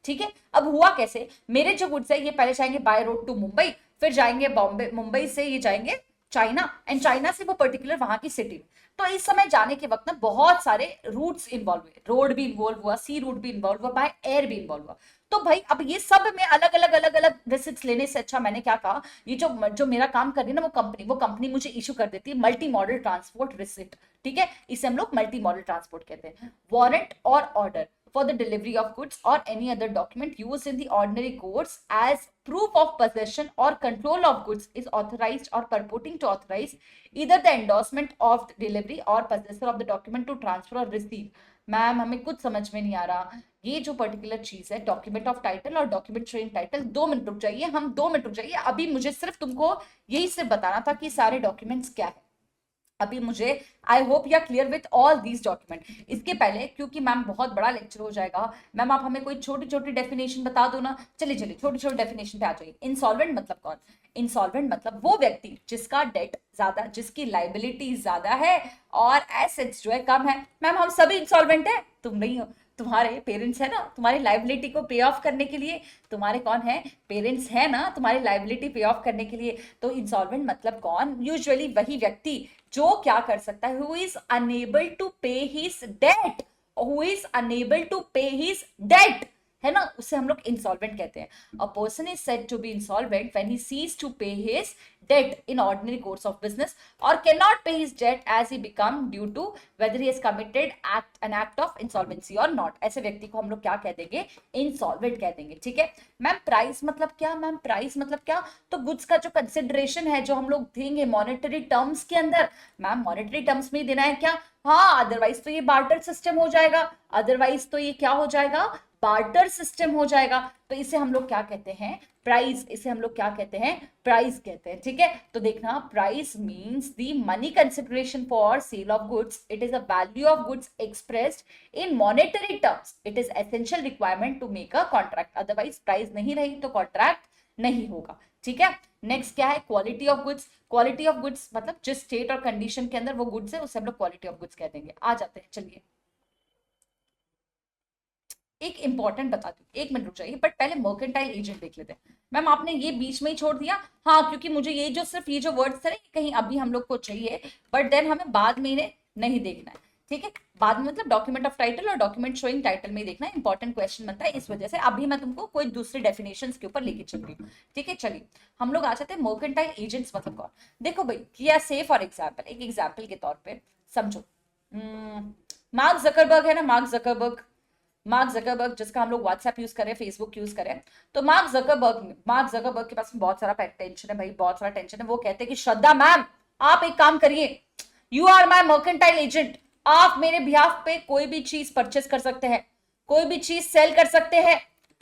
ठीक है। अब हुआ कैसे, मेरे जो गुड्स है ये पहले जाएंगे बाय रोड टू मुंबई, फिर जाएंगे बॉम्बे, मुंबई से ये जाएंगे चाइना, एंड चाइना से वो पर्टिकुलर वहां की सिटी में। तो इस समय जाने के वक्त ना बहुत सारे रूट्स इन्वॉल्व हुए, रोड भी इन्वॉल्व हुआ, सी रूट भी इन्वॉल्व हुआ, बाय एयर भी इन्वॉल्व हुआ। तो भाई अब ये सब में अलग अलग रिसिप्ट्स लेने से अच्छा मैंने क्या कहा, ये जो मेरा काम कर रही है ना वो कंपनी मुझे इशू कर देती है मल्टी मॉडल ट्रांसपोर्ट रिसिप्ट, ठीक है। इसे हम लोग मल्टी मॉडल ट्रांसपोर्ट कहते हैं। वारंट और order, for the delivery of goods or any other document used in the ordinary course as proof of possession or control of goods is authorized or purporting to authorize either the endorsement of the delivery or possessor of the document to transfer or receive. Ma'am हमें कुछ समझ में नहीं आ रहा, ये जो पर्टिकुलर चीज है डॉक्यूमेंट ऑफ टाइटल और डॉक्यूमेंट शोइंग टाइटल, 2 मिनट रुक जाइए, हम 2 मिनट रुक जाइए, अभी मुझे सिर्फ तुमको यही सिर्फ बताना था कि सारे डॉक्यूमेंट्स क्या है। अभी मुझे I hope you are clear with all these document. इसके पहले क्योंकि मैम बहुत बड़ा लेक्चर हो जाएगा, मैम आप हमें कोई छोटी छोटी डेफिनेशन बता दो ना। चलिए चलिए छोटी छोटी डेफिनेशन पे आ जाइए। इंसॉल्वेंट मतलब कौन? इंसॉल्वेंट मतलब वो व्यक्ति जिसका डेट ज्यादा, जिसकी लाइबिलिटी ज्यादा है और एसेट्स जो है कम है। मैम हम सभी इंसॉल्वेंट है, तुम नहीं हो, तुम्हारे पेरेंट्स है ना तुम्हारी लाइबिलिटी को पे ऑफ करने के लिए, तुम्हारे कौन है? पेरेंट्स है ना तुम्हारी लाइबिलिटी पे ऑफ करने के लिए। तो इंसॉल्वेंट मतलब कौन? यूजुअली वही व्यक्ति जो क्या कर सकता है, who is unable to pay his debt, who is unable to pay his debt, है ना, उसे हम लोग इंसॉल्वेंट कहते हैं। A person is said to be insolvent when he ceases to pay his debt in ordinary course of business or cannot pay his debt as he become due to whether he has committed an act of insolvency or not। ऐसे व्यक्ति को हम लोग क्या कह देंगे? इंसॉल्वेंट कह देंगे। ठीक है मैम। प्राइस मतलब क्या? मैम प्राइस मतलब क्या? तो गुड्स का जो कंसिडरेशन है जो हम लोग देंगे मॉनेटरी टर्म्स के अंदर, मैम मॉनेटरी टर्म्स में देना है क्या? हाँ, अदरवाइज तो ये बार्टर सिस्टम हो जाएगा, अदरवाइज तो ये क्या हो जाएगा? बार्टर सिस्टम हो जाएगा। तो इसे हम लोग क्या कहते हैं? प्राइस। इसे हम लोग क्या कहते हैं? प्राइस कहते हैं। ठीक है, तो देखना, price means the money consideration for sale of goods. It is a value of goods expressed in monetary terms. It is essential requirement to make a contract. Otherwise price नहीं रही तो कॉन्ट्रैक्ट नहीं होगा। ठीक है, नेक्स्ट क्या है? Quality of goods. Quality of goods मतलब जिस स्टेट और कंडीशन के अंदर वो गुड्स है उसे हम लोग क्वालिटी ऑफ गुड्स कह देंगे। आ जाते हैं, चलिए एक इंपॉर्टेंट बता दूं, 1 मिनट रुक जाइए, बट पहले मर्केंटाइल एजेंट देख लेते हैं। मैम आपने ये बीच में ही छोड़ दिया? हाँ, क्योंकि मुझे ये जो सिर्फ ये जो वर्ड्स थे कहीं अभी हम लोग को चाहिए, बट देन हमें बाद में इन्हें नहीं देखना है। ठीक है, बाद में मतलब डॉक्यूमेंट ऑफ टाइटल और डॉक्यूमेंट शोइंग टाइटल में देखना इंपॉर्टेंट क्वेश्चन बनता है, इस वजह से अभी मैं तुमको कोई दूसरे डेफिनेशंस के ऊपर लेके चल रही हूँ। ठीक है, चलिए हम लोग आ जाते हैं मर्केंटाइल एजेंट्स मतलब कौन। देखो भाई, किया से फॉर एग्जाम्पल, एक एग्जाम्पल के तौर पर समझो, मार्क जकरबर्ग है ना, मार्क जकरबर्ग, मार्क जकरबर्ग जिसका हम लोग व्हाट्सएप यूज करें, फेसबुक यूज करें, तो मार्क जकरबर्ग के पास में बहुत सारा टेंशन है भाई, बहुत सारा टेंशन है। वो कहते हैं कि श्रद्धा मैम आप एक काम करिए, you are my mercantile agent, आप मेरे बिहाफ पे कोई भी चीज परचेस कर सकते हैं, कोई भी चीज सेल कर सकते हैं,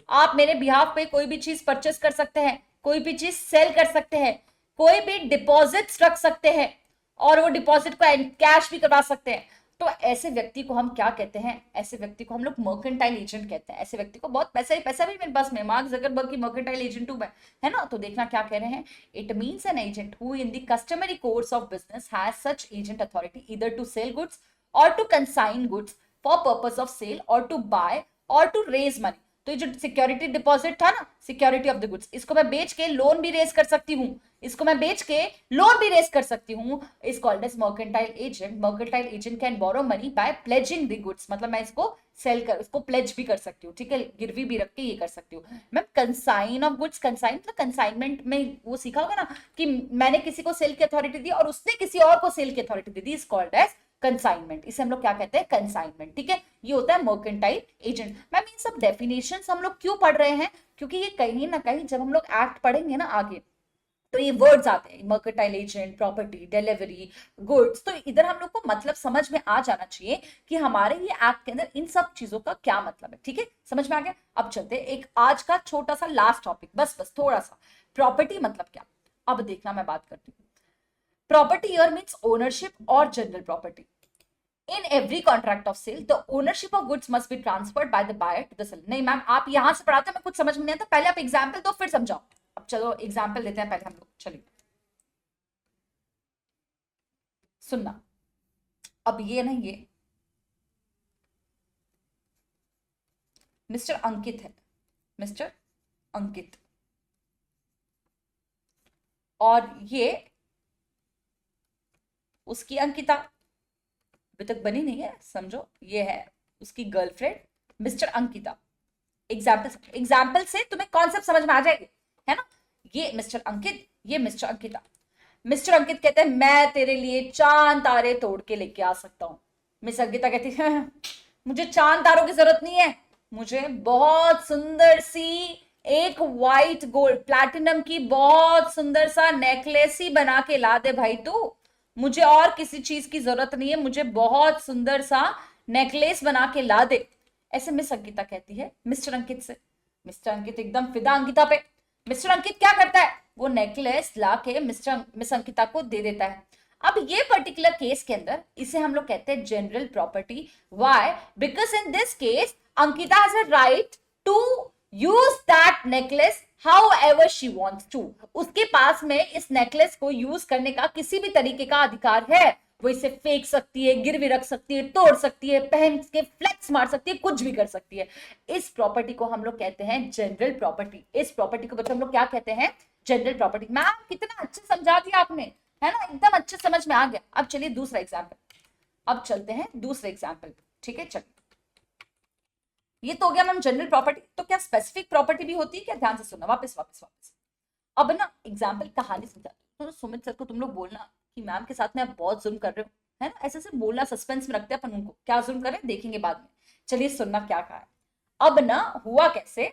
आप मेरे बिहाफ पे कोई भी चीज परचेस कर सकते हैं, कोई भी चीज सेल कर सकते हैं, कोई भी डिपॉजिट्स रख सकते हैं और वो डिपॉजिट को कैश भी करवा सकते हैं। तो ऐसे व्यक्ति को हम क्या कहते हैं? ऐसे व्यक्ति को हम लोग मर्केंटाइल एजेंट कहते हैं। ऐसे व्यक्ति को बहुत पैसा ही पैसा भी मेरे पास में, मार्क जकरबर्ग की मर्केंटाइल एजेंट हूं मैं, है ना। तो देखना क्या कह रहे हैं, it means an agent who in the customary course of business has such agent authority either to sell goods or to consign goods for purpose of sale or to buy or to raise money. तो ये जो सिक्योरिटी डिपॉजिट था ना, सिक्योरिटी ऑफ द गुड्स, इसको मैं बेच के लोन भी रेज कर सकती हूँ, इसको मैं बेच के लोन भी रेज कर सकती हूँ, is called as mercantile agent. Mercantile agent can borrow money by pledging the goods, मतलब मैं इसको सेल कर, इसको प्लेज भी कर सकती हूँ, ठीक है, गिरवी भी रख के ये कर सकती हूँ। Ma'am consign of goods, consign मतलब कंसाइनमेंट में वो सीखा होगा ना कि मैंने किसी को सेल की अथॉरिटी दी और उसने किसी और को सेल की अथॉरिटी दे दी, इज कॉल्ड एज कंसाइनमेंट। इसे हम लोग क्या कहते हैं? कंसाइनमेंट। ठीक है, ये होता है मर्केंटाइल एजेंट। मैम इन सब डेफिनेशंस हम लोग क्यों पढ़ रहे हैं? क्योंकि ये कहीं ना कहीं जब हम लोग एक्ट पढ़ेंगे ना आगे तो ये वर्ड्स आते हैं, mercantile agent, property, delivery, goods, तो इधर हम लोग को मतलब समझ में आ जाना चाहिए कि हमारे ये एक्ट के अंदर इन सब चीजों का क्या मतलब है। ठीक है, समझ में आ गया? अब चलते हैं एक आज का छोटा सा लास्ट टॉपिक, बस थोड़ा सा, प्रॉपर्टी मतलब क्या। अब देखना मैं बात करती हूँ, प्रॉपर्टी हियर मींस ओनरशिप और general property. In every contract of sale, the ownership of goods must be transferred by the buyer to the seller। नहीं मैम आप यहां से पढ़ाते हैं, मैं कुछ समझ में नहीं आता, पहले आप एग्जाम्पल दो फिर समझाओ। अब चलो एग्जाम्पल लेते हैं पहले हम लोग, चलिए सुनना। अब ये ना, ये मिस्टर अंकित है, मिस्टर अंकित, और ये उसकी अंकिता, अभी तक बनी नहीं है, समझो ये है उसकी गर्लफ्रेंड मिस्टर अंकिता। एग्जाम्पल से तुम्हें कॉन्सेप्ट समझ में आ जाएगी, है ना। ये मिस्टर अंकित, ये मिस्टर अंकिता। मिस्टर अंकित कहते हैं मैं तेरे लिए चांद तारे तोड़ के लेके आ सकता हूं। मिस अंकिता कहती है मुझे चांद तारों की जरूरत नहीं है, मुझे बहुत सुंदर सी एक वाइट गोल्ड प्लैटिनम की बहुत सुंदर सा नेकलेस ही बना के ला दे भाई तू। मुझे और किसी चीज की जरूरत नहीं है, मुझे बहुत सुंदर सा नेकलेस बना के ला दे। ऐसे मिस अंकिता कहती है मिस्टर अंकित से। मिस्टर अंकित एकदम फिदा अंकिता पे। मिस्टर अंकित क्या करता है, वो नेकलेस ला के मिस अंकिता को दे देता है। अब ये पर्टिकुलर केस के अंदर इसे हम लोग कहते हैं general property. Why? Because in this case Ankita has a right to use that necklace however she wants to. उसके पास में इस नेकलेस को यूज करने का किसी भी तरीके का अधिकार है। वो इसे फेंक सकती है, गिरवी रख सकती है, तोड़ सकती है, पहन के फ्लेक्स मार सकती है, कुछ भी कर सकती है। इस प्रॉपर्टी को हम लोग कहते हैं जनरल प्रॉपर्टी। इस प्रॉपर्टी को बच्चों हम लोग क्या कहते हैं, जनरल प्रॉपर्टी। मैम कितना अच्छे समझा दिया आपने, है ना, एकदम अच्छे समझ में आ गया। अब चलिए दूसरा एग्जाम्पल, अब चलते हैं दूसरे एग्जाम्पल। ठीक है, चलिए ये तो हो गया मैम जनरल प्रॉपर्टी। तो क्या स्पेसिफिक प्रॉपर्टी भी होती है क्या? ध्यान से सुनना, वापस वापस वापस। अब ना एग्जाम्पल कहानी समझा तो सुमित सर को तुम लोग बोलना कि मैम के साथ में आप बहुत जुल्म कर रहे हो, है ना, ऐसे से बोलना, सस्पेंस में रखते हैं अपन उनको, क्या जुल्म कर रहे हैं देखेंगे बाद में। चलिए सुनना क्या कहा है। अब ना हुआ कैसे,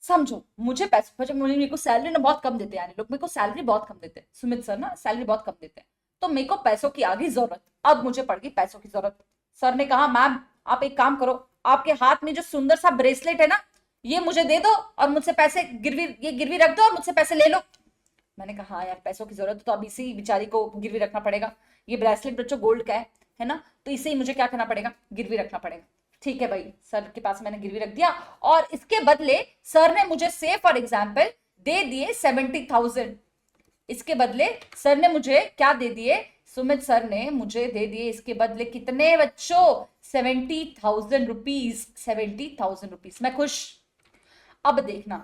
समझो, मुझे पैसे, मेरे को सैलरी ना बहुत कम देते हैं, यानी लोग मेरे को सैलरी बहुत कम देते हैं, सुमित सर ना सैलरी बहुत कम देते हैं, तो मेरे को पैसों की आ गई जरूरत। अब मुझे पड़ गई पैसों की जरूरत। सर ने कहा मैम आप एक काम करो, आपके हाथ में जो सुंदर सा ब्रेसलेट है ना, ये मुझे दे दो और मुझसे पैसे गिरवी, ये गिरवी रख दो और मुझसे पैसे ले लो। मैंने कहा हाँ यार पैसों की जरूरत है तो अब इसी बेचारी को गिरवी रखना पड़ेगा। ये ब्रेसलेट बच्चों गोल्ड का है ना, तो इसे ही मुझे क्या करना पड़ेगा, गिरवी रखना पड़ेगा। ठीक है भाई, सर के पास मैंने गिरवी रख दिया और इसके बदले सर ने मुझे से फॉर एग्जाम्पल दे दिए 70,000। इसके बदले सर ने मुझे क्या दे दिए, सुमित सर ने मुझे दे दिए इसके बदले कितने बच्चों, 70,000 रुपीज। 70,000 रुपीज। मैं खुश। अब देखना,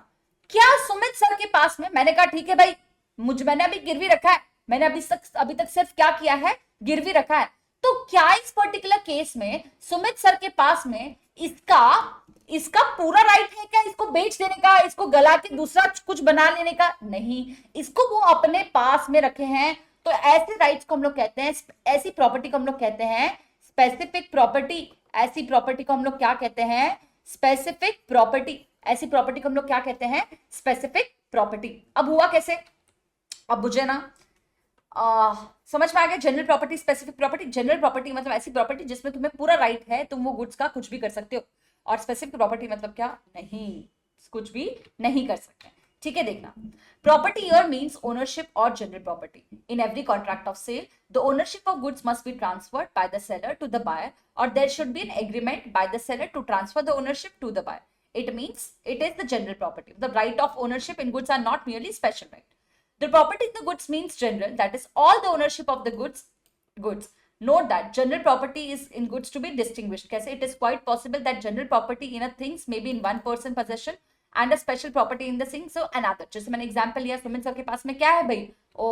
क्या सुमित सर के पास में, मैंने कहा ठीक है भाई, मैंने अभी गिरवी रखा है, मैंने अभी तक सिर्फ क्या किया है, गिरवी रखा है, तो क्या इस पर्टिकुलर केस में सुमित सर के पास में इसका पूरा राइट है क्या, इसको बेच देने का, इसको गला के दूसरा कुछ बना लेने का? नहीं, इसको वो अपने पास में रखे हैं। तो ऐसे राइट्स को हम लोग कहते हैं, ऐसी प्रॉपर्टी को हम लोग कहते हैं स्पेसिफिक प्रॉपर्टी। ऐसी प्रॉपर्टी को हम लोग क्या कहते हैं, स्पेसिफिक प्रॉपर्टी। ऐसी प्रॉपर्टी को हम लोग क्या कहते हैं, स्पेसिफिक प्रॉपर्टी। अब हुआ कैसे, अब मुझे ना समझ में आ गया, general property, specific property. General property मतलब ऐसी प्रॉपर्टी जिसमें तुम्हें पूरा राइट है, तुम वो गुड्स का कुछ भी कर सकते हो। और स्पेसिफिक प्रॉपर्टी मतलब क्या, नहीं, कुछ भी नहीं कर सकते। ठीक है, देखना, प्रॉपर्टी हियर मींस ओनरशिप और general property. In every contract of sale the ownership of goods must be transferred by the seller to the buyer और there should be an agreement by the seller to transfer the ownership to the buyer. It means it is the general property. The right of ownership in goods are not merely special right. The property in the goods means general, that is all the ownership of the goods. Note that general property is in goods to be distinguished. कैसे? It is quite possible that general property in a things may be in one person possession and a special property in the thing so another. जैसे मैंने एग्जाम्पल लिया, सुमित सर के पास में क्या है भाई, ओ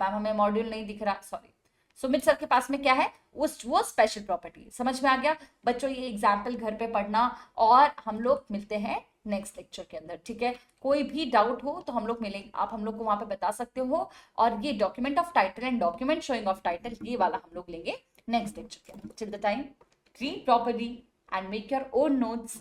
मैम हमें मॉड्यूल नहीं दिख रहा, सॉरी, सुमित सर के पास में क्या है, वो स्पेशल प्रॉपर्टी। समझ में आ गया बच्चों, ये एग्जाम्पल घर पे पढ़ना और हम लोग मिलते हैं नेक्स्ट लेक्चर के अंदर। ठीक है, कोई भी डाउट हो तो हम लोग मिलेंगे, आप हम लोग को वहां पे बता सकते हो। और ये document of title and document showing off title, ये वाला हम लोग लेंगे नेक्स्ट लेक्चर के अंदर। Till the time, read properly and make your own notes.